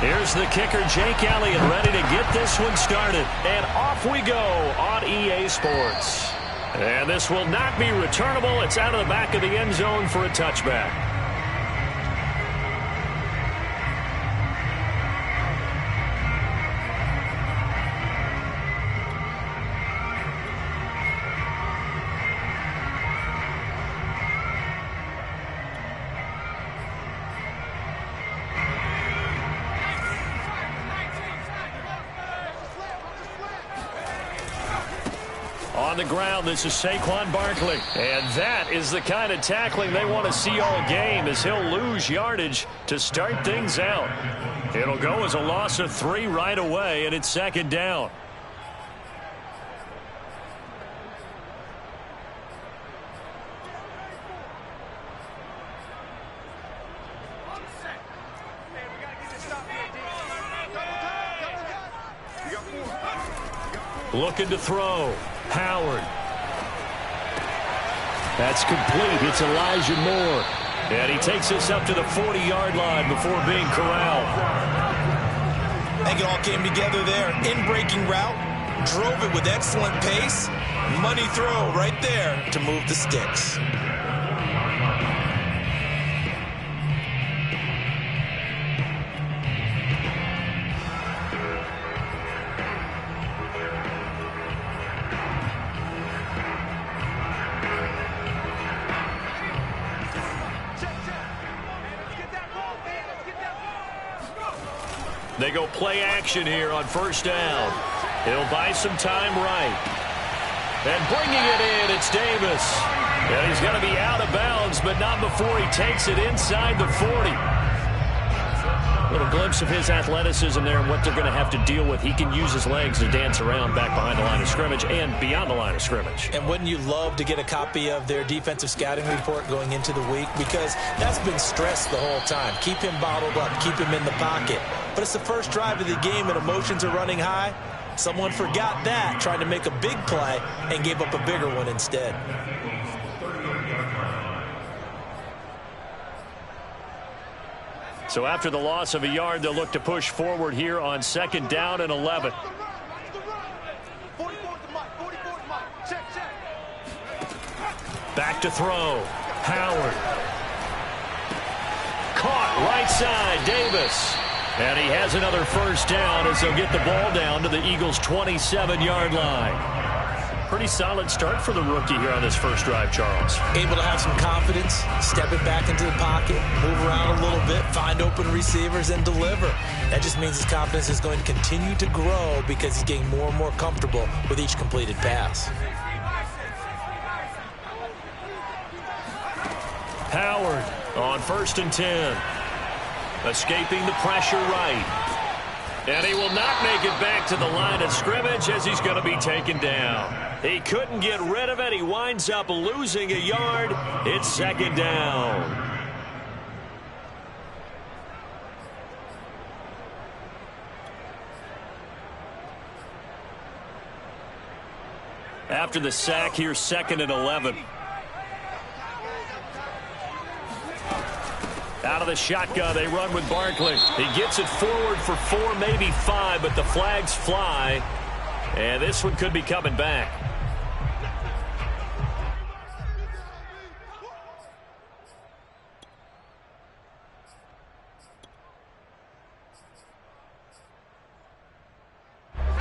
Here's the kicker, Jake Elliott, ready to get this one started. And off we go on EA Sports. And this will not be returnable. It's out of the back of the end zone for a touchback. On the ground, this is Saquon Barkley. And that is the kind of tackling they want to see all game, as he'll lose yardage to start things out. It'll go as a loss of 3 right away, and it's 2nd down. Looking to throw. Howard. That's complete. It's Elijah Moore. And he takes us up to the 40-yard line before being corralled. I think it all came together there. In-breaking route. Drove it with excellent pace. Money throw right there to move the sticks. They go play action here on 1st down. He'll buy some time right. And bringing it in, it's Davis. And he's going to be out of bounds, but not before he takes it inside the 40. Little glimpse of his athleticism there and what they're going to have to deal with. He can use his legs to dance around back behind the line of scrimmage and beyond the line of scrimmage. And wouldn't you love to get a copy of their defensive scouting report going into the week? Because that's been stressed the whole time. Keep him bottled up. Keep him in the pocket. But it's the first drive of the game and emotions are running high. Someone forgot that, trying to make a big play and gave up a bigger one instead. So after the loss of a yard, they'll look to push forward here on 2nd down and 11. Back to throw. Howard. Caught right side, Davis. And he has another 1st down as they'll get the ball down to the Eagles' 27-yard line. Pretty solid start for the rookie here on this first drive, Charles. Able to have some confidence, stepping back into the pocket, move around a little bit, find open receivers, and deliver. That just means his confidence is going to continue to grow because he's getting more and more comfortable with each completed pass. Howard on 1st and 10. Escaping the pressure right. And he will not make it back to the line of scrimmage as he's going to be taken down. He couldn't get rid of it. He winds up losing a yard. It's 2nd down. After the sack, here's 2nd and 11. Out of the shotgun, they run with Barkley. He gets it forward for 4, maybe 5, but the flags fly. And this one could be coming back.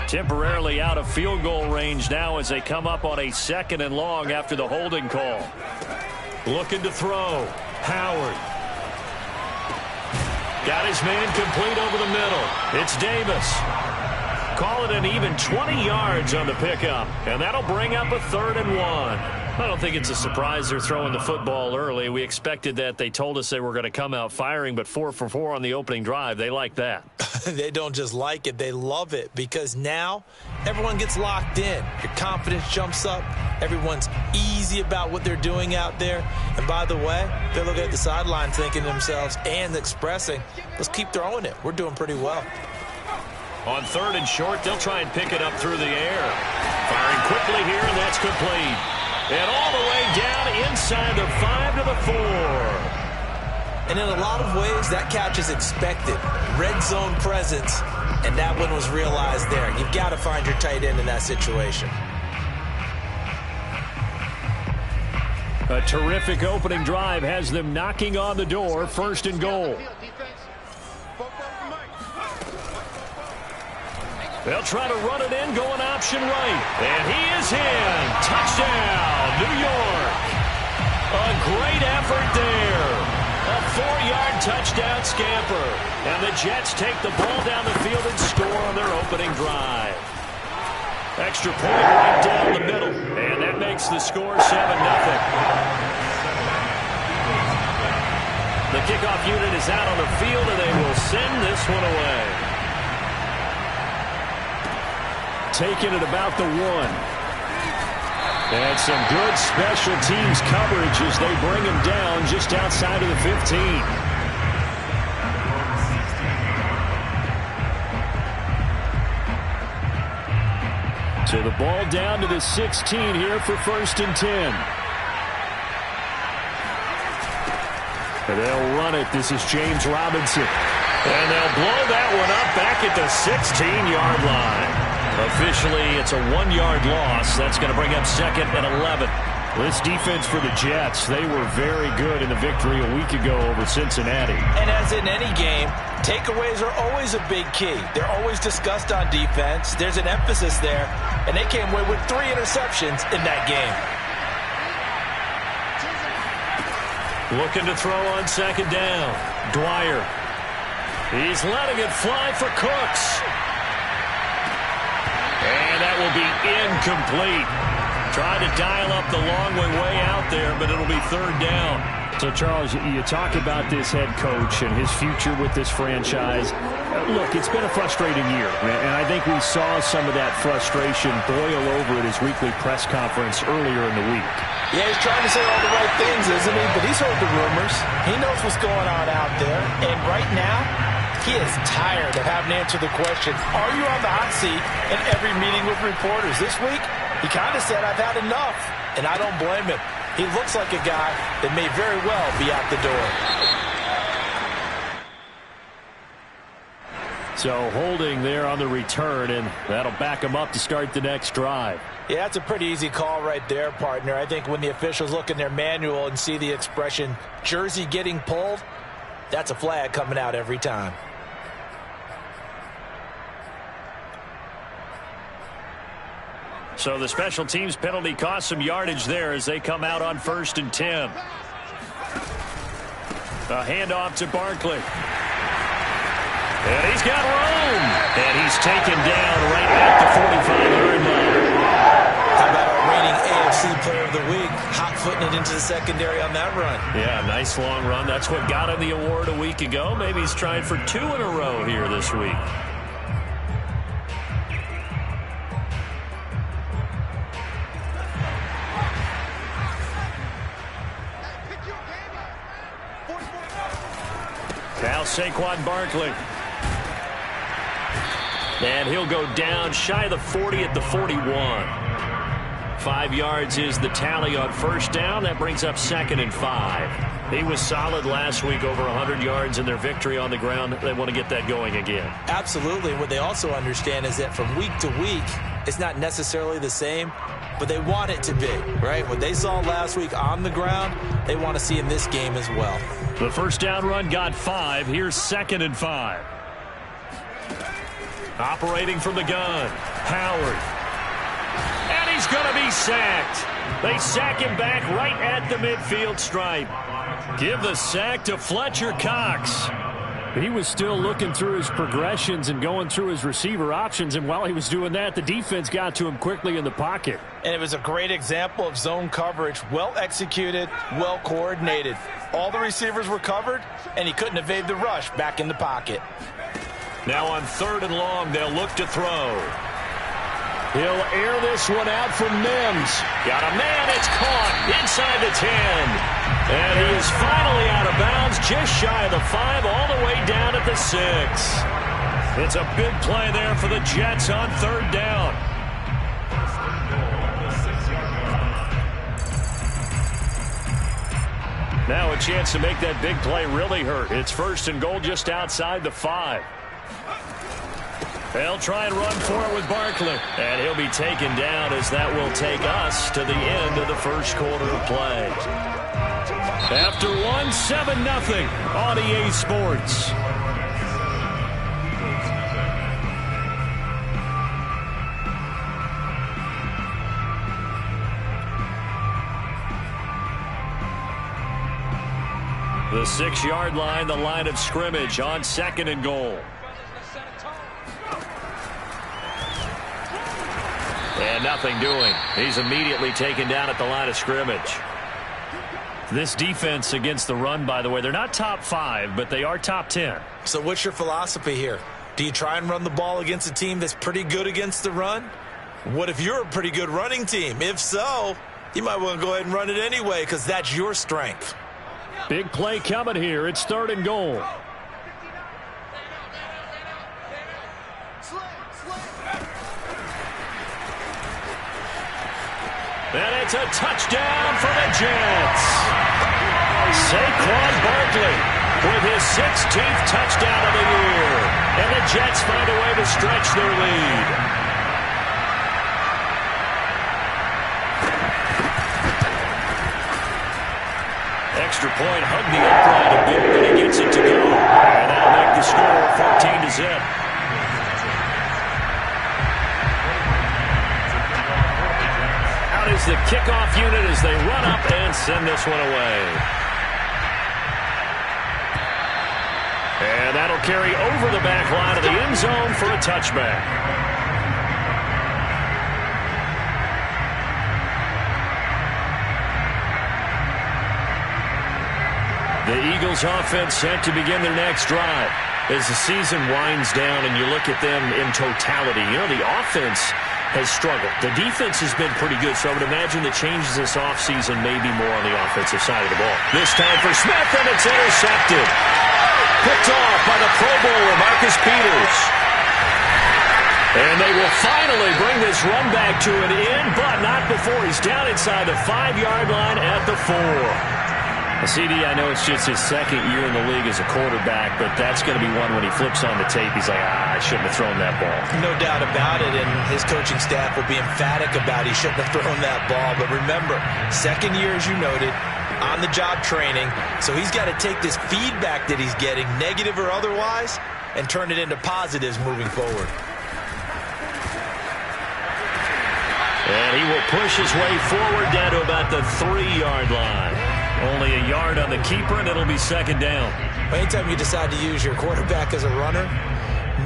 Temporarily out of field goal range now as they come up on a 2nd and long after the holding call. Looking to throw. Howard. Got his man complete over the middle. It's Davis. Call it an even 20 yards on the pickup. And that'll bring up a 3rd and 1. I don't think it's a surprise they're throwing the football early. We expected that. They told us they were going to come out firing, but 4 for 4 on the opening drive. They like that. They don't just like it. They love it because now everyone gets locked in. Your confidence jumps up. Everyone's easy about what they're doing out there. And by the way, they're looking at the sideline thinking to themselves and expressing, let's keep throwing it. We're doing pretty well. On 3rd and short, they'll try and pick it up through the air. Firing quickly here, and that's complete. And all the way down inside the 5 to the 4. And in a lot of ways, that catch is expected. Red zone presence, and that one was realized there. You've got to find your tight end in that situation. A terrific opening drive has them knocking on the door, 1st and goal. They'll try to run it in, going option right. And he is in. Touchdown, New York. A great effort there. A 4-yard touchdown scamper. And the Jets take the ball down the field and score on their opening drive. Extra point right down the middle. And that makes the score 7-0. The kickoff unit is out on the field, and they will send this one away. Taking it about the 1. And some good special teams coverage as they bring him down just outside of the 15. So the ball down to the 16 here for 1st and 10. And they'll run it. This is James Robinson. And they'll blow that one up back at the 16-yard line. Officially, it's a 1-yard loss. That's going to bring up 2nd and 11. This defense for the Jets, they were very good in the victory a week ago over Cincinnati. And as in any game, takeaways are always a big key. They're always discussed on defense. There's an emphasis there, and they came away with 3 interceptions in that game. Looking to throw on 2nd down. Dwyer. He's letting it fly for Cooks. And that will be incomplete. Trying to dial up the long way out there, but it'll be 3rd down. So, Charles, you talk about this head coach and his future with this franchise. Look, it's been a frustrating year, and I think we saw some of that frustration boil over at his weekly press conference earlier in the week. Yeah, he's trying to say all the right things, isn't he? But he's heard the rumors. He knows what's going on out there. And right now, he is tired of having to answer the question, are you on the hot seat in every meeting with reporters? This week, he kind of said, I've had enough. And I don't blame him. He looks like a guy that may very well be out the door. So holding there on the return, and that'll back him up to start the next drive. Yeah, that's a pretty easy call right there, partner. I think when the officials look in their manual and see the expression, jersey getting pulled, that's a flag coming out every time. So the special teams penalty cost some yardage there as they come out on 1st and 10. A handoff to Barkley. And he's got room. And he's taken down right at the 45-yard line. How about our reigning AFC Player of the Week, hot-footing it into the secondary on that run? Yeah, nice long run. That's what got him the award a week ago. Maybe he's trying for 2 in a row here this week. Now Saquon Barkley. And he'll go down shy of the 40 at the 41. 5 yards is the tally on 1st down. That brings up 2nd and 5. He was solid last week, over 100 yards in their victory on the ground. They want to get that going again. Absolutely. What they also understand is that from week to week, it's not necessarily the same, but they want it to be, right? What they saw last week on the ground, they want to see in this game as well. The 1st down run got 5. Here's 2nd and 5. Operating from the gun, Howard. And he's going to be sacked. They sack him back right at the midfield stripe. Give the sack to Fletcher Cox. He was still looking through his progressions and going through his receiver options, and while he was doing that, the defense got to him quickly in the pocket. And it was a great example of zone coverage, well executed, well coordinated. All the receivers were covered, and he couldn't evade the rush back in the pocket. Now on 3rd and long, they'll look to throw. He'll air this one out from Mims. Got a man, it's caught inside the 10. And he is finally out of bounds, just shy of the 5, all the way down at the 6. It's a big play there for the Jets on 3rd down. Now a chance to make that big play really hurt. It's 1st and goal just outside the 5. They'll try and run for it with Barkley. And he'll be taken down as that will take us to the end of the first quarter of play. After 1, 7-0 on EA Sports. The 6-yard line, the line of scrimmage on 2nd and goal. And nothing doing. He's immediately taken down at the line of scrimmage. This defense against the run, by the way, they're not top 5, but they are top 10. So what's your philosophy here? Do you try and run the ball against a team that's pretty good against the run? What if you're a pretty good running team? If so, you might want to go ahead and run it anyway because that's your strength. Big play coming here. It's 3rd and goal. And it's a touchdown for the Jets. Saquon Barkley with his 16th touchdown of the year. And the Jets find a way to stretch their lead. Extra point, hugged the upright a bit, but he gets it to go. And that'll make the score 14-0. Out is the kickoff unit as they run up and send this one away. And that'll carry over the back line of the end zone for a touchback. The Eagles offense set to begin their next drive. As the season winds down and you look at them in totality, you know, the offense has struggled. The defense has been pretty good, so I would imagine the changes this offseason may be more on the offensive side of the ball. This time for Smith, and it's intercepted. Picked off by the Pro Bowler, Marcus Peters. And they will finally bring this run back to an end, but not before he's down inside the 5-yard line at the 4. CD, I know it's just his 2nd year in the league as a quarterback, but that's going to be one when he flips on the tape, he's like, I shouldn't have thrown that ball. No doubt about it, and his coaching staff will be emphatic about he shouldn't have thrown that ball. But remember, 2nd year, as you noted, on-the-job training, so he's got to take this feedback that he's getting, negative or otherwise, and turn it into positives moving forward. And he will push his way forward down to about the 3-yard line. Only a yard on the keeper, and it'll be 2nd down. Anytime you decide to use your quarterback as a runner,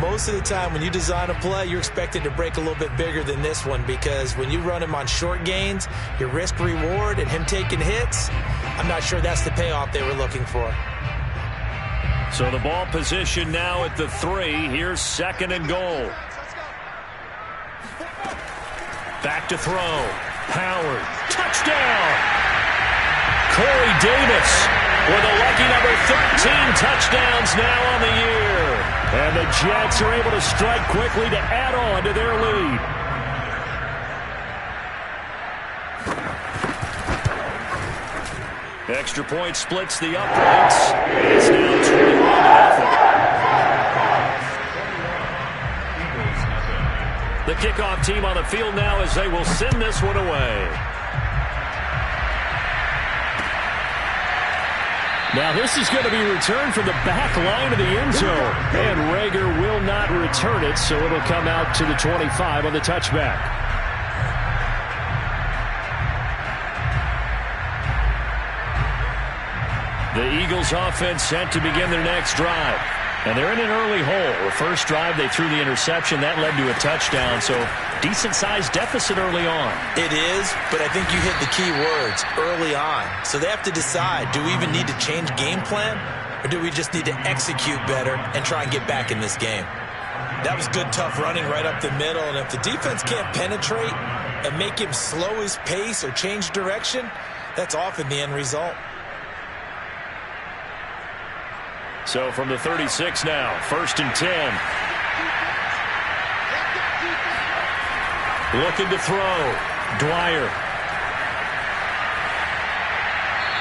most of the time when you design a play, you're expected to break a little bit bigger than this one because when you run him on short gains, your risk-reward and him taking hits, I'm not sure that's the payoff they were looking for. So the ball position now at the 3. Here's 2nd and goal. Back to throw. Howard. Touchdown! Corey Davis with a lucky number 13 touchdowns now on the year. And the Jets are able to strike quickly to add on to their lead. Extra point splits the uprights. It's now 21-0. The kickoff team on the field now as they will send this one away. Now this is going to be returned from the back line of the end zone. And Rager will not return it, so it'll come out to the 25 on the touchback. The Eagles offense set to begin their next drive. And they're in an early hole. The first drive, they threw the interception. That led to a touchdown, so decent-sized deficit early on. It is, but I think you hit the key words, early on. So they have to decide, do we even need to change game plan, or do we just need to execute better and try and get back in this game? That was good, tough running right up the middle, and if the defense can't penetrate and make him slow his pace or change direction, that's often the end result. So from the 36 now, 1st and 10. Looking to throw. Dwyer.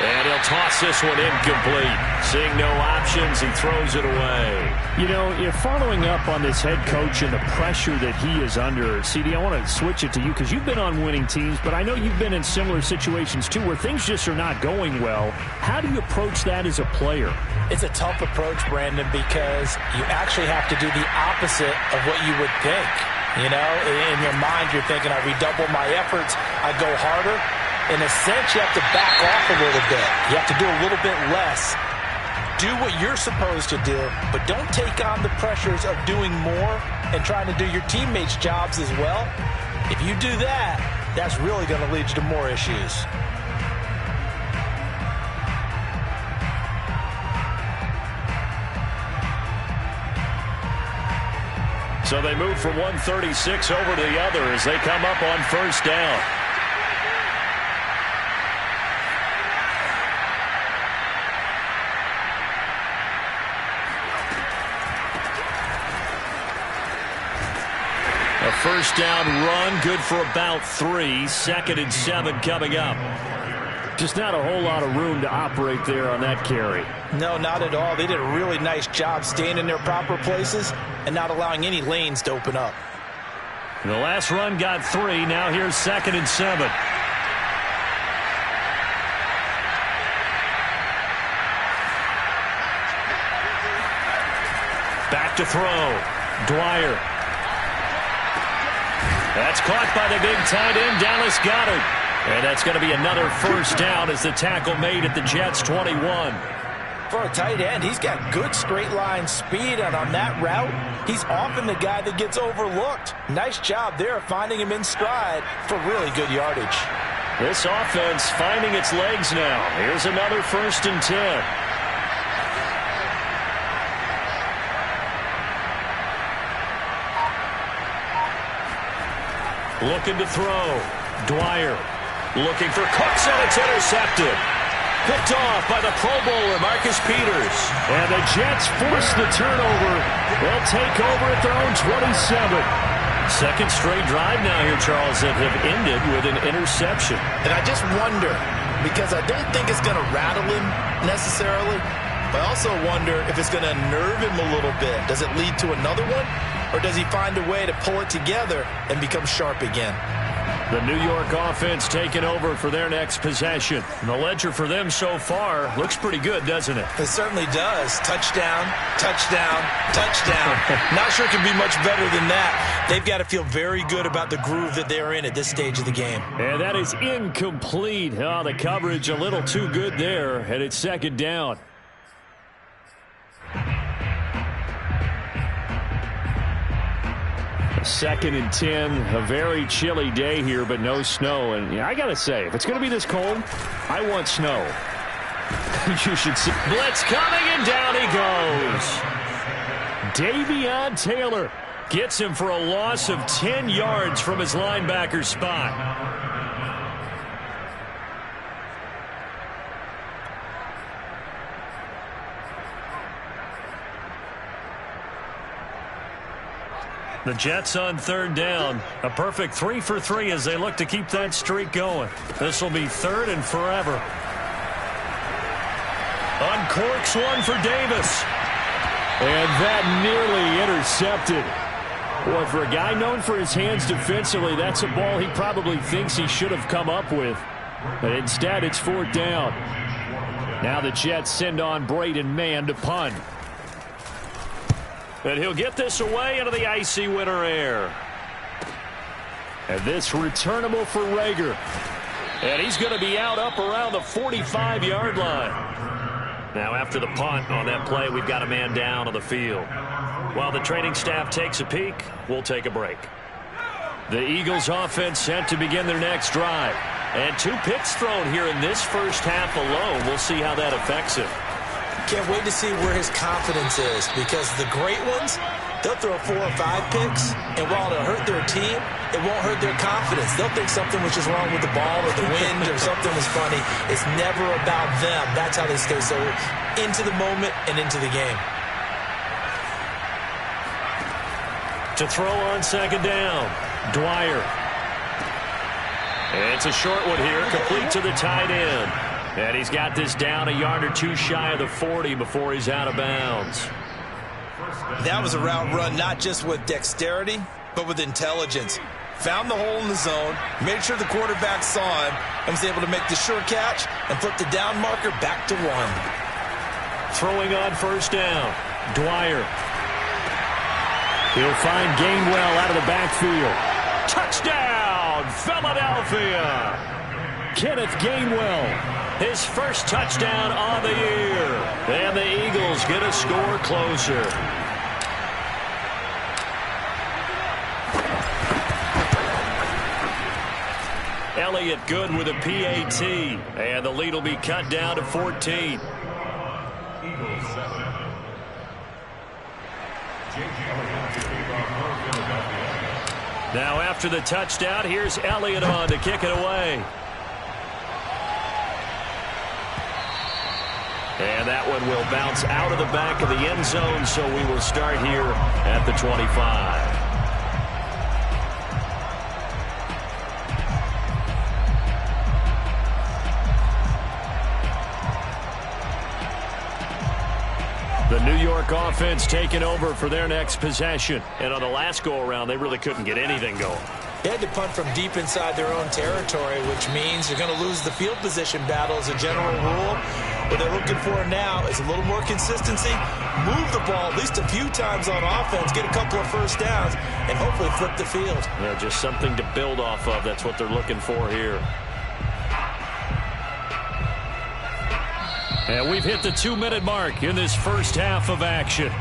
And he'll toss this one incomplete. Seeing no options, he throws it away. You know, you're following up on this head coach and the pressure that he is under. CD, I want to switch it to you because you've been on winning teams, but I know you've been in similar situations too where things just are not going well. How do you approach that as a player? It's a tough approach, Brandon, because you actually have to do the opposite of what you would think. You know, in your mind, you're thinking, I redouble my efforts, I go harder. In a sense, you have to back off a little bit. You have to do a little bit less. Do what you're supposed to do, but don't take on the pressures of doing more and trying to do your teammates' jobs as well. If you do that, that's really going to lead you to more issues. So they move from 136 over to the other as they come up on first down. A first down run, good for about 3. 2nd and 7 coming up. Just not a whole lot of room to operate there on that carry. No, not at all. They did a really nice job staying in their proper places and not allowing any lanes to open up. The last run got 3. Now here's 2nd and 7. Back to throw. Dwyer. That's caught by the big tight end, Dallas Goedert. And that's going to be another first down as the tackle made at the Jets' 21. For a tight end, he's got good straight line speed, and on that route, he's often the guy that gets overlooked. Nice job there finding him in stride for really good yardage. This offense finding its legs now. Here's another 1st and 10. Looking to throw. Dwyer looking for Cooks, and it's intercepted. Picked off by the Pro Bowler, Marcus Peters. And the Jets force the turnover. They'll take over at their own 27. Second straight drive now here, Charles, that have ended with an interception. And I just wonder, because I don't think it's going to rattle him necessarily, but I also wonder if it's going to nerve him a little bit. Does it lead to another one? Or does he find a way to pull it together and become sharp again? The New York offense taking over for their next possession. And the ledger for them so far looks pretty good, doesn't it? It certainly does. Touchdown, touchdown, touchdown. Not sure it can be much better than that. They've got to feel very good about the groove that they're in at this stage of the game. And that is incomplete. Oh, the coverage a little too good there, and it's 2nd down. Second and 10, a very chilly day here, but no snow. And I got to say, if it's going to be this cold, I want snow. You should see. Blitz coming, and down he goes. Davion Taylor gets him for a loss of 10 yards from his linebacker spot. The Jets on 3rd down. A perfect 3 for 3 as they look to keep that streak going. This will be 3rd and forever. Uncorks one for Davis. And that nearly intercepted. Boy, for a guy known for his hands defensively, that's a ball he probably thinks he should have come up with. But instead, it's 4th down. Now the Jets send on Braden Mann to punt. And he'll get this away into the icy winter air. And this returnable for Rager. And he's going to be out up around the 45-yard line. Now after the punt on that play, we've got a man down on the field. While the training staff takes a peek, we'll take a break. The Eagles offense set to begin their next drive. And 2 picks thrown here in this first half alone. We'll see how that affects him. Can't wait to see where his confidence is, because the great ones, they'll throw 4 or 5 picks, and while it'll hurt their team, it won't hurt their confidence. They'll think something was just wrong with the ball or the wind or something was funny. It's never about them. That's how they stay so into the moment and into the game. To throw on 2nd down, Dwyer. It's a short one here, complete to the tight end. And he's got this down a yard or two shy of the 40 before he's out of bounds. That was a route run not just with dexterity, but with intelligence. Found the hole in the zone, made sure the quarterback saw him, and was able to make the sure catch and flip the down marker back to 1. Throwing on first down, Dwyer. He'll find Gainwell out of the backfield. Touchdown, Philadelphia! Kenneth Gainwell, his first touchdown on the year. And the Eagles get a score closer. Elliott good with a PAT. And the lead will be cut down to 14. Now after the touchdown, here's Elliott on to kick it away. And that one will bounce out of the back of the end zone, so we will start here at the 25. The New York offense taking over for their next possession. And on the last go-around, they really couldn't get anything going. They had to punt from deep inside their own territory, which means you're going to lose the field position battle as a general rule. What they're looking for now is a little more consistency, move the ball at least a few times on offense, get a couple of first downs, and hopefully flip the field. Yeah, just something to build off of. That's what they're looking for here. And we've hit the 2-minute mark in this first half of action.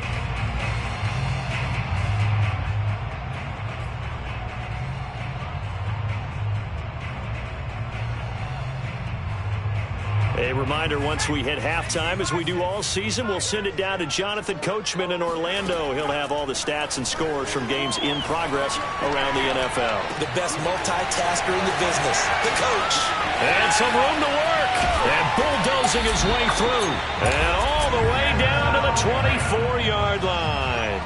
A reminder, once we hit halftime, as we do all season, we'll send it down to Jonathan Coachman in Orlando. He'll have all the stats and scores from games in progress around the NFL. The best multitasker in the business, the coach. And some room to work. And bulldozing his way through. And all the way down to the 24-yard line.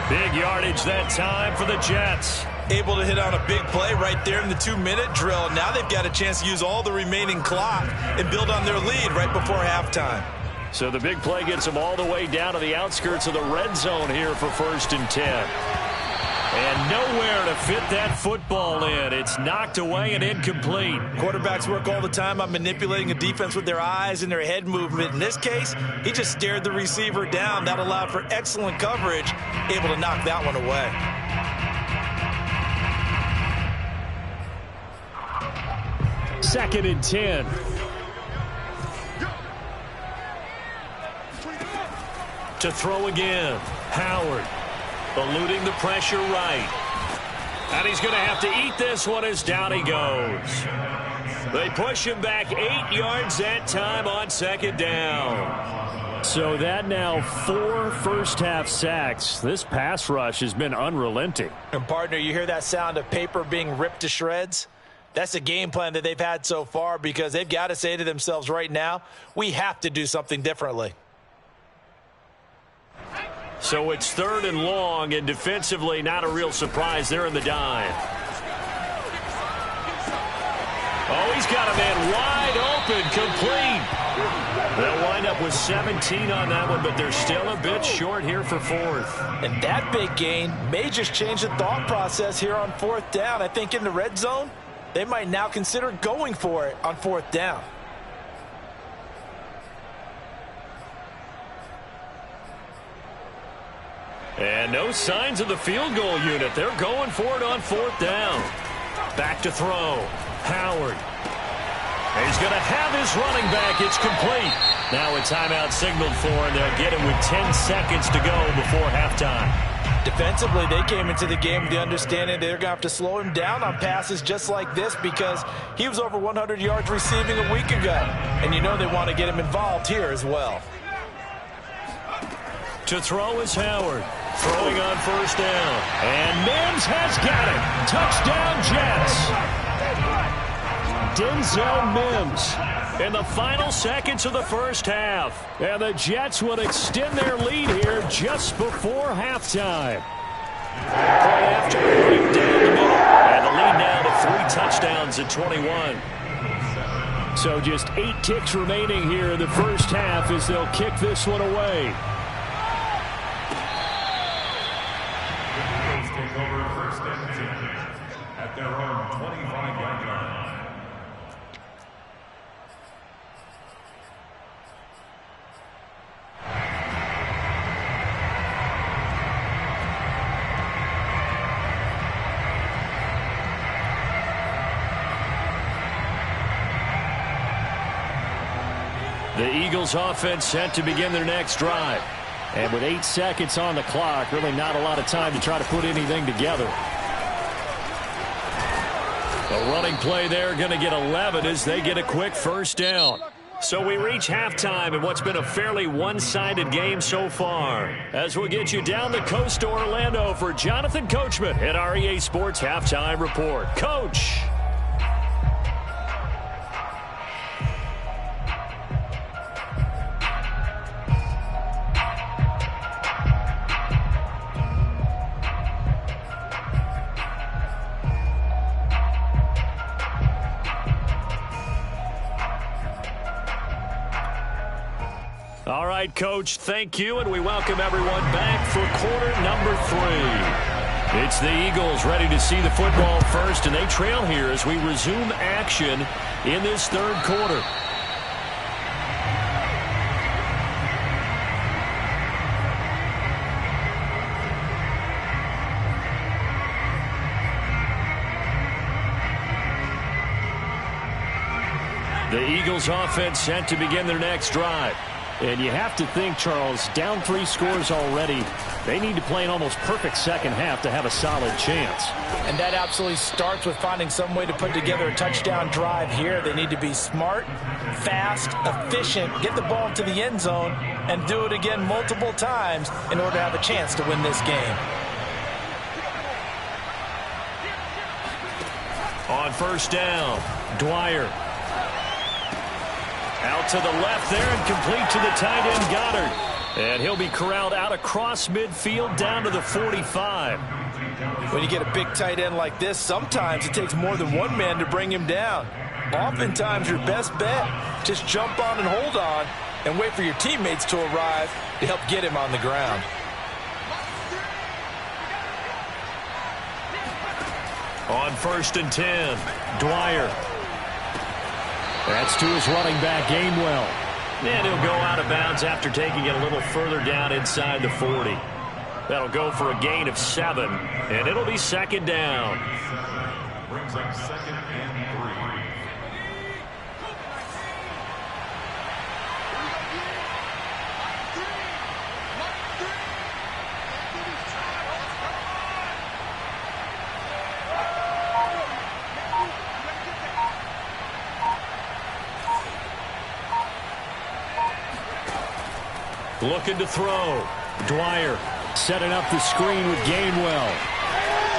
Big yardage that time for the Jets. Able to hit on a big play right there in the 2-minute drill. Now they've got a chance to use all the remaining clock and build on their lead right before halftime. So the big play gets them all the way down to the outskirts of the red zone here for 1st and 10. And nowhere to fit that football in. It's knocked away and incomplete. Quarterbacks work all the time on manipulating a defense with their eyes and their head movement. In this case, he just stared the receiver down. That allowed for excellent coverage, able to knock that one away. Second and 10. To throw again. Howard eluding the pressure right. And he's going to have to eat this one as down he goes. They push him back 8 yards that time on 2nd down. So that now 4 first-half sacks. This pass rush has been unrelenting. And, partner, you hear that sound of paper being ripped to shreds? That's the game plan that they've had so far because they've got to say to themselves right now, we have to do something differently. So it's 3rd and long, and defensively not a real surprise. They're in the dime. Oh, he's got a man wide open, complete. They'll wind up with 17 on that one, but they're still a bit short here for 4th. And that big gain may just change the thought process here on 4th down. I think in the red zone, they might now consider going for it on 4th down. And no signs of the field goal unit. They're going for it on 4th down. Back to throw. Howard. He's going to have his running back. It's complete. Now a timeout signaled for, and they'll get him with 10 seconds to go before halftime. Defensively, they came into the game with the understanding they're going to have to slow him down on passes just like this because he was over 100 yards receiving a week ago. And you know they want to get him involved here as well. To throw is Howard. Throwing on 1st down. And Mims has got it. Touchdown, Jets. Denzel Mims In the final seconds of the first half. And the Jets would extend their lead here just before halftime. Play after right down the middle. And the lead now to 3 touchdowns at 21. So just 8 ticks remaining here in the first half as they'll kick this one away. Eagles take over first and 10 at their own 25-yard line. The Eagles offense set to begin their next drive. And with 8 seconds on the clock, really not a lot of time to try to put anything together. A running play there, going to get 11 as they get a quick first down. So we reach halftime in what's been a fairly one-sided game so far. As we'll get you down the coast to Orlando for Jonathan Coachman at our EA Sports Halftime Report. Coach. All right, Coach, thank you, and we welcome everyone back for quarter number 3. It's the Eagles ready to see the football first, and they trail here as we resume action in this third quarter. The Eagles offense set to begin their next drive. And you have to think, Charles, down 3 scores already. They need to play an almost perfect second half to have a solid chance. And that absolutely starts with finding some way to put together a touchdown drive here. They need to be smart, fast, efficient, get the ball to the end zone, and do it again multiple times in order to have a chance to win this game. On first down, Dwyer. Out to the left there and complete to the tight end, Goddard. And he'll be corralled out across midfield down to the 45. When you get a big tight end like this, sometimes it takes more than one man to bring him down. Oftentimes, your best bet, just jump on and hold on and wait for your teammates to arrive to help get him on the ground. On first and 10, Dwyer. That's to his running back, Gainwell. And he'll go out of bounds after taking it a little further down inside the 40. That'll go for a gain of 7, and it'll be second down. Brings up second and 3. Looking to throw. Dwyer setting up the screen with Gainwell.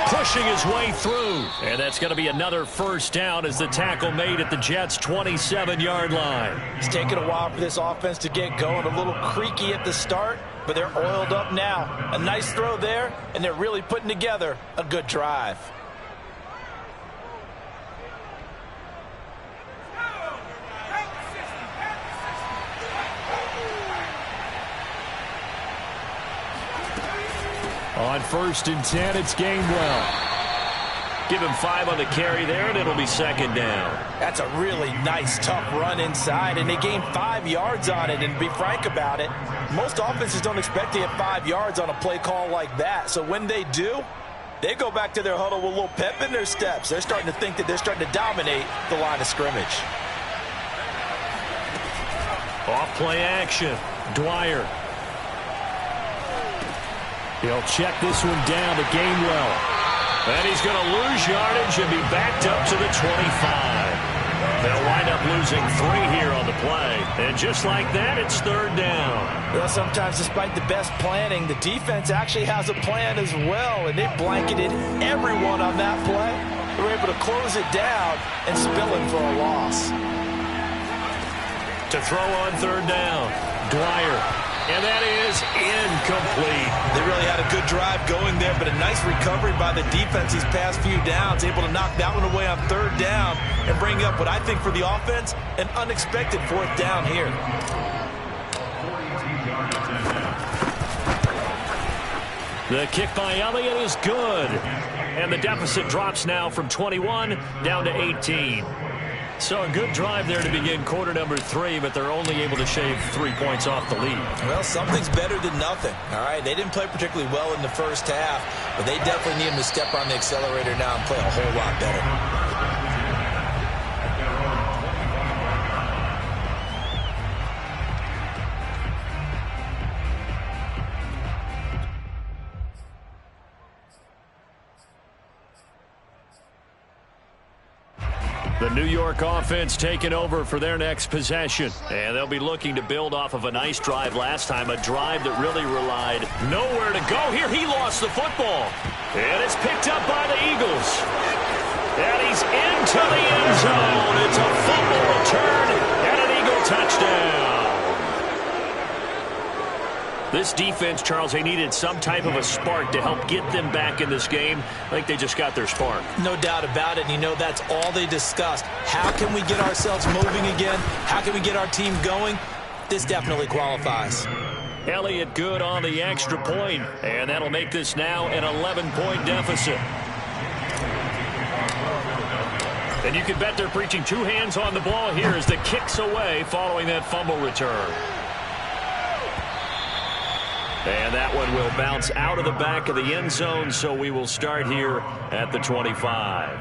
Pushing his way through. And that's going to be another first down as the tackle made at the Jets' 27-yard line. It's taken a while for this offense to get going. A little creaky at the start, but they're oiled up now. A nice throw there, and they're really putting together a good drive. On first and 10, it's Gainwell. Give him 5 on the carry there, and it'll be second down. That's a really nice, tough run inside, and they gained 5 yards on it. And to be frank about it, most offenses don't expect to get 5 yards on a play call like that. So when they do, they go back to their huddle with a little pep in their steps. They're starting to think that they're starting to dominate the line of scrimmage. Off play action. Dwyer. He'll check this one down to Gainwell. And he's going to lose yardage and be backed up to the 25. They'll wind up losing 3 here on the play. And just like that, it's third down. Well, sometimes despite the best planning, the defense actually has a plan as well. And they blanketed everyone on that play. They were able to close it down and spill it for a loss. To throw on third down, Dwyer. And that is incomplete. They really had a good drive going there, but a nice recovery by the defense these past few downs, able to knock that one away on third down and bring up what I think for the offense, an unexpected fourth down here. The kick by Elliott is good. And the deficit drops now from 21 down to 18. So a good drive there to begin quarter number 3, but they're only able to shave 3 points off the lead. Well, something's better than nothing. All right, they didn't play particularly well in the first half, but they definitely need them to step on the accelerator now and play a whole lot better. The New York offense taking over for their next possession. And they'll be looking to build off of a nice drive last time, a drive that really relied nowhere to go. Here he lost the football. And it's picked up by the Eagles. And he's into the end zone. It's a fumble return and an Eagle touchdown. This defense, Charles, they needed some type of a spark to help get them back in this game. I think they just got their spark. No doubt about it. And you know, that's all they discussed. How can we get ourselves moving again? How can we get our team going? This definitely qualifies. Elliott good on the extra point, and that'll make this now an 11-point deficit. And you can bet they're preaching two hands on the ball here as the kick's away following that fumble return. And that one will bounce out of the back of the end zone, so we will start here at the 25.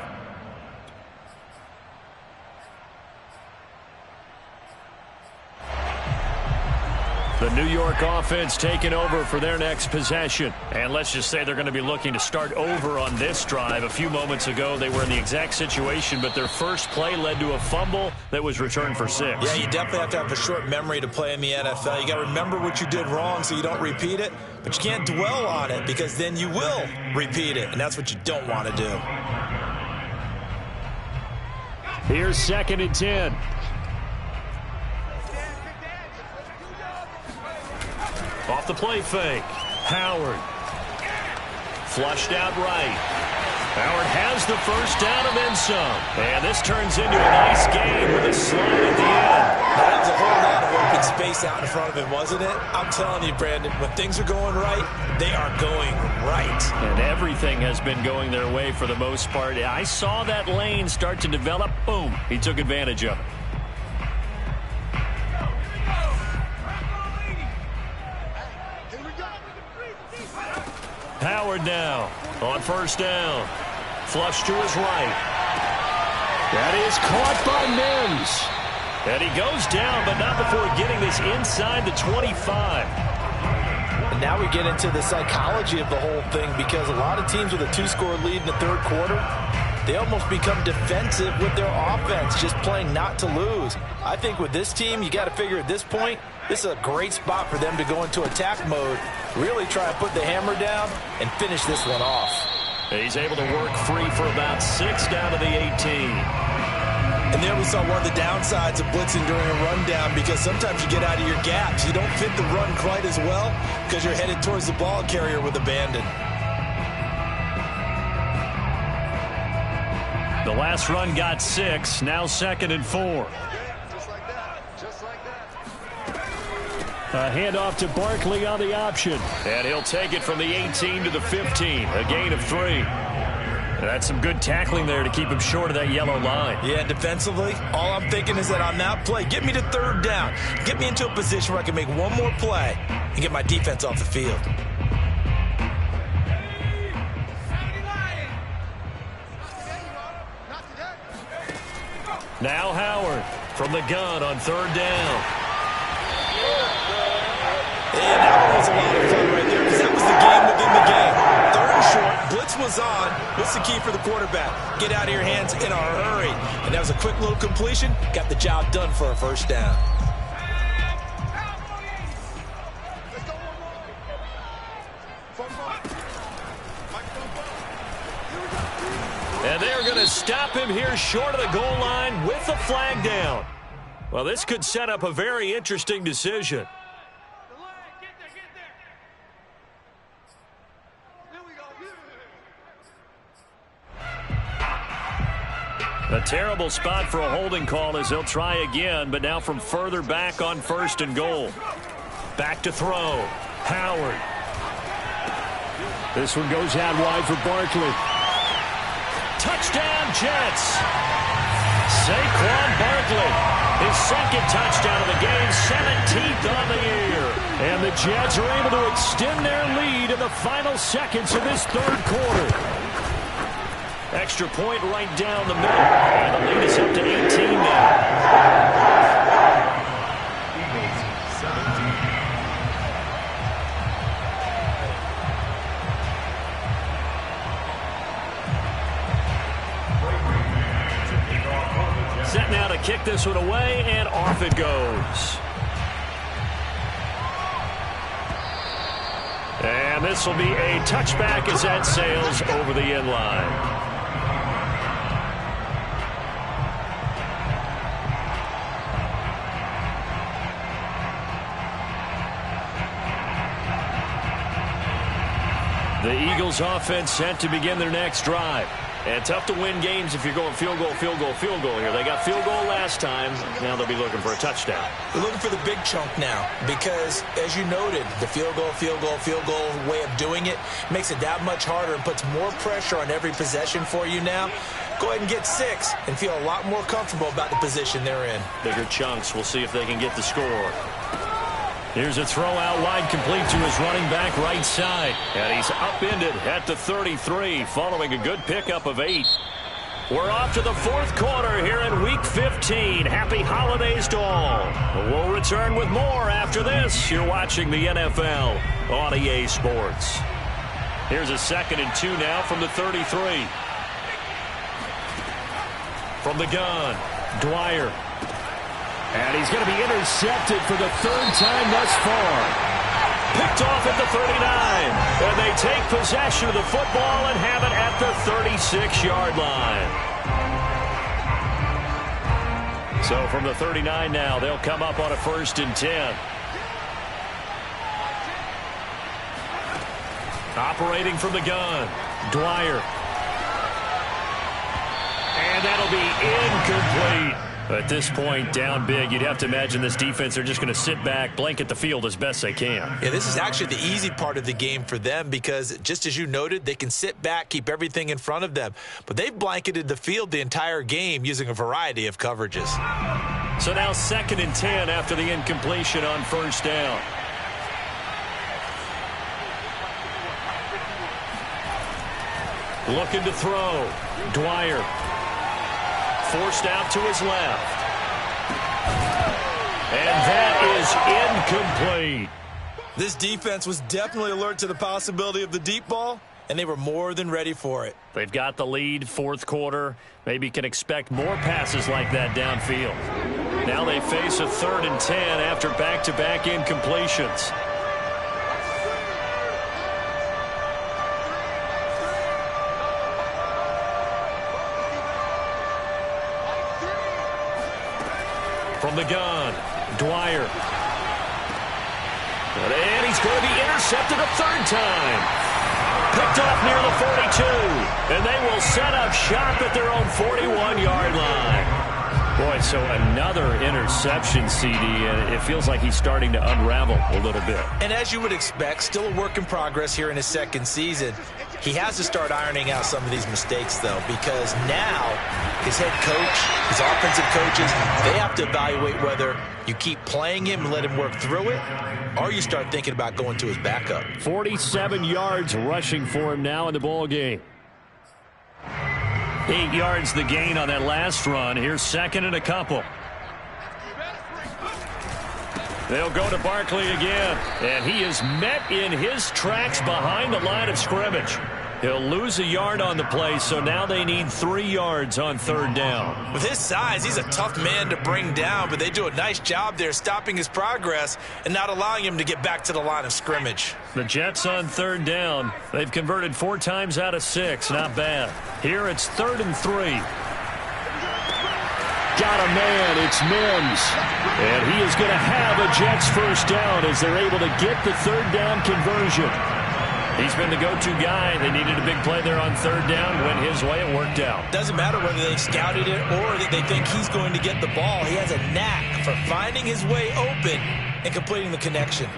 The New York offense taking over for their next possession. And let's just say they're going to be looking to start over on this drive. A few moments ago, they were in the exact situation, but their first play led to a fumble that was returned for 6. Yeah, you definitely have to have a short memory to play in the NFL. You got to remember what you did wrong so you don't repeat it, but you can't dwell on it because then you will repeat it, and that's what you don't want to do. Here's 2nd and 10. Off the play fake. Howard. Flushed out right. Howard has the first down and then some. And this turns into a nice game with a slide at the end. Now, that was a whole lot of open space out in front of him, wasn't it? I'm telling you, Brandon, when things are going right, they are going right. And everything has been going their way for the most part. I saw that lane start to develop. Boom. He took advantage of it. Howard now on first down. Flush to his right. That is caught by Mims. And he goes down, but not before getting this inside the 25. And now we get into the psychology of the whole thing because a lot of teams with a 2-score lead in the third quarter, they almost become defensive with their offense, just playing not to lose. I think with this team, you got to figure at this point, this is a great spot for them to go into attack mode, really try to put the hammer down and finish this one off. He's able to work free for about 6 down to the 18. And there we saw one of the downsides of blitzing during a rundown because sometimes you get out of your gaps. You don't fit the run quite as well because you're headed towards the ball carrier with abandon. The last run got 6, now 2nd and 4. A handoff to Barkley on the option. And he'll take it from the 18 to the 15, a gain of 3. That's some good tackling there to keep him short of that yellow line. Yeah, defensively, all I'm thinking is that on that play, get me to third down. Get me into a position where I can make one more play and get my defense off the field. Now Howard from the gun on third down. And that was a lot of fun right there because that was the game within the game. Third and short, blitz was on. What's the key for the quarterback? Get out of your hands in a hurry. And that was a quick little completion. Got the job done for a first down. And they're going to stop him here short of the goal line with the flag down. Well, this could set up a very interesting decision. A terrible spot for a holding call as they'll try again, but now from further back on 1st and goal. Back to throw. Howard. This one goes out wide for Barkley. Touchdown, Jets. Saquon Barkley. His second touchdown of the game, 17th on the year. And the Jets are able to extend their lead in the final seconds of this 3rd quarter. Extra point right down the middle. And the lead is up to 18 now. Eagles 17. Set now to kick this one away, and off it goes. And this will be a touchback as that sails over the end line. The Eagles offense set to begin their next drive. And tough to win games if you're going field goal, field goal, field goal here. They got field goal last time. Now they'll be looking for a touchdown. They're looking for the big chunk now because, as you noted, the field goal way of doing it makes it that much harder and puts more pressure on every possession for you now. Go ahead and get 6 and feel a lot more comfortable about the position they're in. Bigger chunks. We'll see if they can get the score. Here's a throw out wide, complete to his running back right side. And he's upended at the 33, following a good pickup of 8. We're off to the 4th quarter here in Week 15. Happy holidays to all. We'll return with more after this. You're watching the NFL on EA Sports. Here's a 2nd and 2 now from the 33. From the gun, Dwyer. And he's going to be intercepted for the 3rd time thus far. Picked off at the 39. And they take possession of the football and have it at the 36-yard line. So from the 39 now, they'll come up on a 1st and 10. Operating from the gun, Dwyer. And that'll be incomplete. At this point, down big, you'd have to imagine this defense are just going to sit back, blanket the field as best they can. Yeah, this is actually the easy part of the game for them because, just as you noted, they can sit back, keep everything in front of them. But they've blanketed the field the entire game using a variety of coverages. So now 2nd and 10 after the incompletion on 1st down. Looking to throw. Dwyer. Forced out to his left. And that is incomplete. This defense was definitely alert to the possibility of the deep ball, and they were more than ready for it. They've got the lead, 4th quarter. Maybe can expect more passes like that downfield. Now they face a 3rd and 10 after back-to-back incompletions. From the gun, Dwyer. And he's going to be intercepted a 3rd time. Picked off near the 42. And they will set up shop at their own 41-yard line. Boy, so another interception, CD, and it feels like he's starting to unravel a little bit. And as you would expect, still a work in progress here in his 2nd season. He has to start ironing out some of these mistakes, though, because now his head coach, his offensive coaches, they have to evaluate whether you keep playing him and let him work through it, or you start thinking about going to his backup. 47 yards rushing for him now in the ball game. 8 yards the gain on that last run. Here's 2nd and a couple. They'll go to Barkley again, and he is met in his tracks behind the line of scrimmage. He'll lose a yard on the play, so now they need 3 yards on 3rd down. With his size, he's a tough man to bring down, but they do a nice job there stopping his progress and not allowing him to get back to the line of scrimmage. The Jets on 3rd down. They've converted 4 times out of 6. Not bad. Here it's 3rd and 3. Got a man. It's Mims. And he is going to have a Jets 1st down as they're able to get the 3rd down conversion. He's been the go-to guy. They needed a big play there on third down. Went his way. It worked out. Doesn't matter whether they scouted it or that they think he's going to get the ball. He has a knack for finding his way open and completing the connection.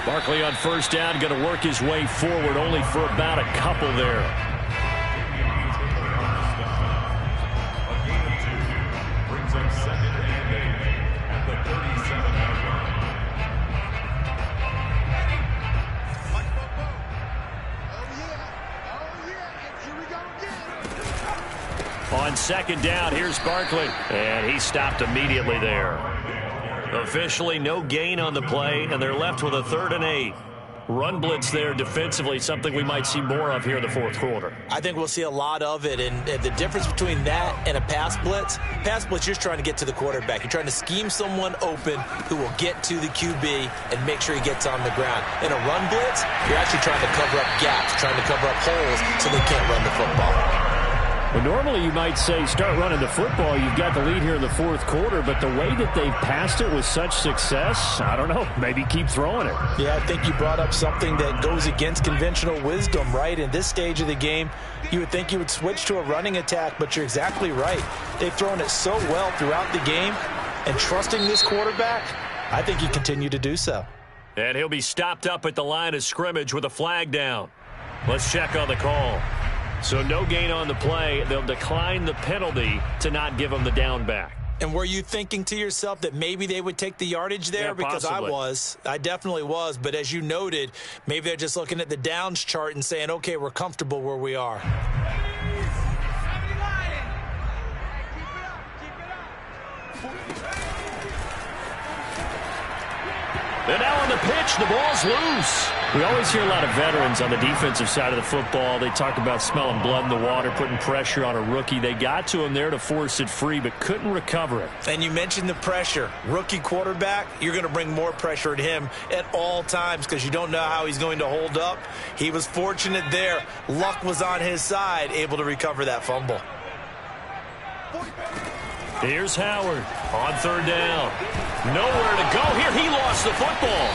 Barkley on first down, going to work his way forward, only for about a couple there. Brings up 2nd and 8 at the 37-yard line. On second down, here's Barkley, and he stopped immediately there. Officially no gain on the play, and they're left with a 3rd and 8. Run blitz there defensively, something we might see more of here in the fourth quarter. I think we'll see a lot of it, and the difference between that and a pass blitz, you're just trying to get to the quarterback. You're trying to scheme someone open who will get to the QB and make sure he gets on the ground. In a run blitz, you're actually trying to cover up gaps, trying to cover up holes so they can't run the football. Well, normally you might say start running the football. You've got the lead here in the fourth quarter, but the way that they've passed it with such success, I don't know, maybe keep throwing it. Yeah, I think you brought up something that goes against conventional wisdom, right? In this stage of the game, you would think you would switch to a running attack, but you're exactly right. They've thrown it so well throughout the game, and trusting this quarterback, I think you continue to do so. And he'll be stopped up at the line of scrimmage with a flag down. Let's check on the call. So no gain on the play. They'll decline the penalty to not give him the down back. And were you thinking to yourself that maybe they would take the yardage there? Yeah, because possibly. I definitely was. But as you noted, maybe they're just looking at the downs chart and saying, okay, we're comfortable where we are. And now on the pitch, the ball's loose. We always hear a lot of veterans on the defensive side of the football. They talk about smelling blood in the water, putting pressure on a rookie. They got to him there to force it free, but couldn't recover it. And you mentioned the pressure. Rookie quarterback, you're going to bring more pressure at him at all times because you don't know how he's going to hold up. He was fortunate there. Luck was on his side, able to recover that fumble. Here's Howard on third down. Nowhere to go here. He lost the football.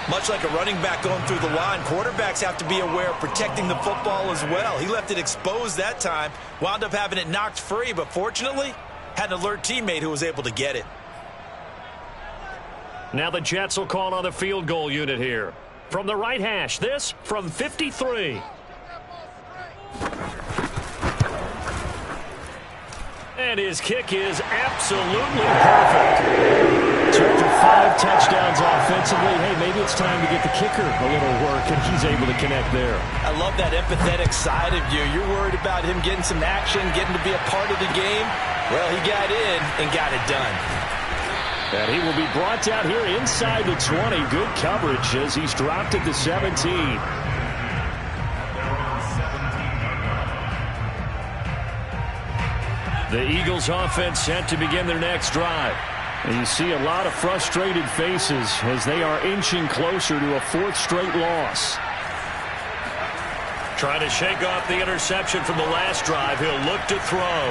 Much like a running back going through the line, quarterbacks have to be aware of protecting the football as well. He left it exposed that time, wound up having it knocked free, but fortunately had an alert teammate who was able to get it. Now the Jets will call on the field goal unit here. From the right hash, this from 53. And his kick is absolutely perfect. So after 5 touchdowns offensively, hey, maybe it's time to get the kicker a little work, and he's able to connect there. I love that empathetic side of you. You're worried about him getting some action, getting to be a part of the game. Well, he got in and got it done. And he will be brought down here inside the 20. Good coverage as he's dropped at the 17. The Eagles offense set to begin their next drive. And you see a lot of frustrated faces as they are inching closer to a 4th straight loss. Trying to shake off the interception from the last drive. He'll look to throw.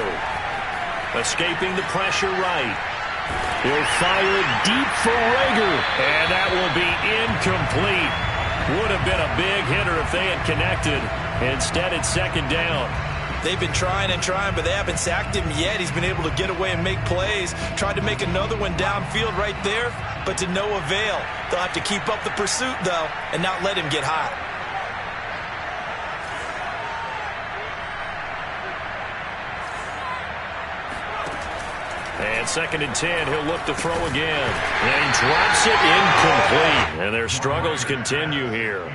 Escaping the pressure right. He'll fire it deep for Rager. And that will be incomplete. Would have been a big hitter if they had connected. Instead, it's second down. They've been trying and trying, but they haven't sacked him yet. He's been able to get away and make plays. Tried to make another one downfield right there, but to no avail. They'll have to keep up the pursuit, though, and not let him get hot. And 2nd and 10, he'll look to throw again. And he drops it incomplete. And their struggles continue here.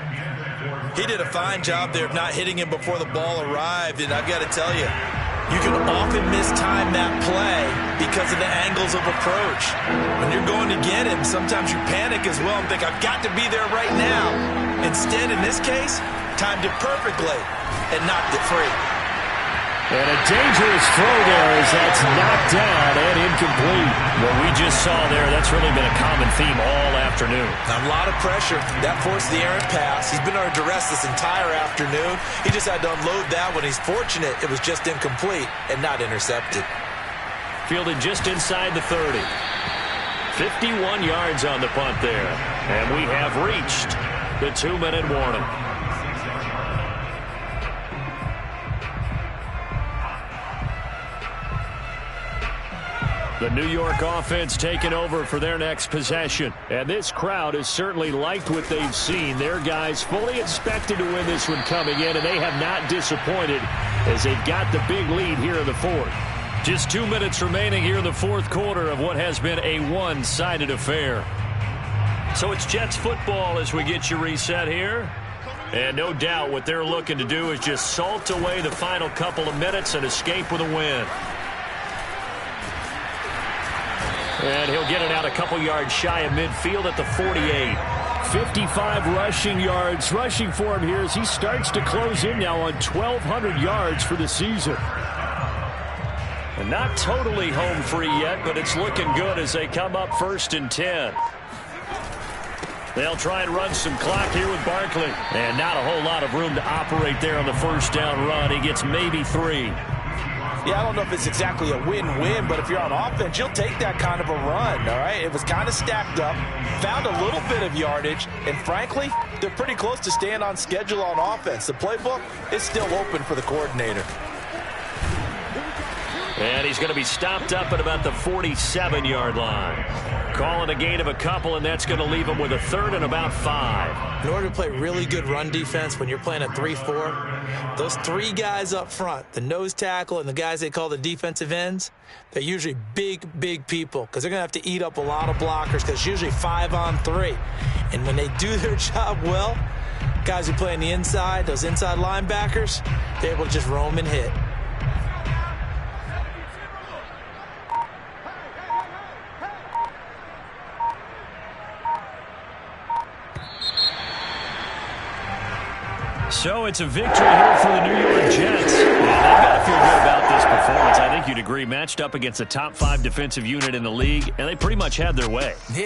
He did a fine job there of not hitting him before the ball arrived, and I've got to tell you, you can often mistime that play because of the angles of approach. When you're going to get him, sometimes you panic as well and think, I've got to be there right now. Instead, in this case, timed it perfectly and knocked it free. And a dangerous throw there as that's knocked down and incomplete. What we just saw there, that's really been a common theme all afternoon. A lot of pressure. That forced the errant pass. He's been under duress this entire afternoon. He just had to unload that one. He's fortunate it was just incomplete and not intercepted. Fielded just inside the 30. 51 yards on the punt there. And we have reached the 2-minute warning. The New York offense taking over for their next possession. And this crowd has certainly liked what they've seen. Their guys fully expected to win this one coming in, and they have not disappointed as they've got the big lead here in the fourth. Just 2 minutes remaining here in the fourth quarter of what has been a one-sided affair. So it's Jets football as we get you reset here. And no doubt what they're looking to do is just salt away the final couple of minutes and escape with a win. And he'll get it out a couple yards shy of midfield at the 48. 55 rushing yards. Rushing for him here as he starts to close in now on 1,200 yards for the season. And not totally home free yet, but it's looking good as they come up 1st and 10. They'll try and run some clock here with Barkley. And not a whole lot of room to operate there on the first down run. He gets maybe 3. Yeah, I don't know if it's exactly a win-win, but if you're on offense, you'll take that kind of a run, all right? It was kind of stacked up, found a little bit of yardage, and frankly, they're pretty close to staying on schedule on offense. The playbook is still open for the coordinator. And he's going to be stopped up at about the 47-yard line. Calling a gain of a couple, and that's going to leave him with a 3rd and about 5. In order to play really good run defense when you're playing a 3-4, those 3 guys up front, the nose tackle and the guys they call the defensive ends, they're usually big, big people because they're going to have to eat up a lot of blockers because it's usually 5-on-3. And when they do their job well, guys who play on the inside, those inside linebackers, they're able to just roam and hit. So it's a victory here for the New York Jets. Yeah, they've got to feel good about this performance. I think you'd agree, matched up against a top 5 defensive unit in the league, and they pretty much had their way. Yeah.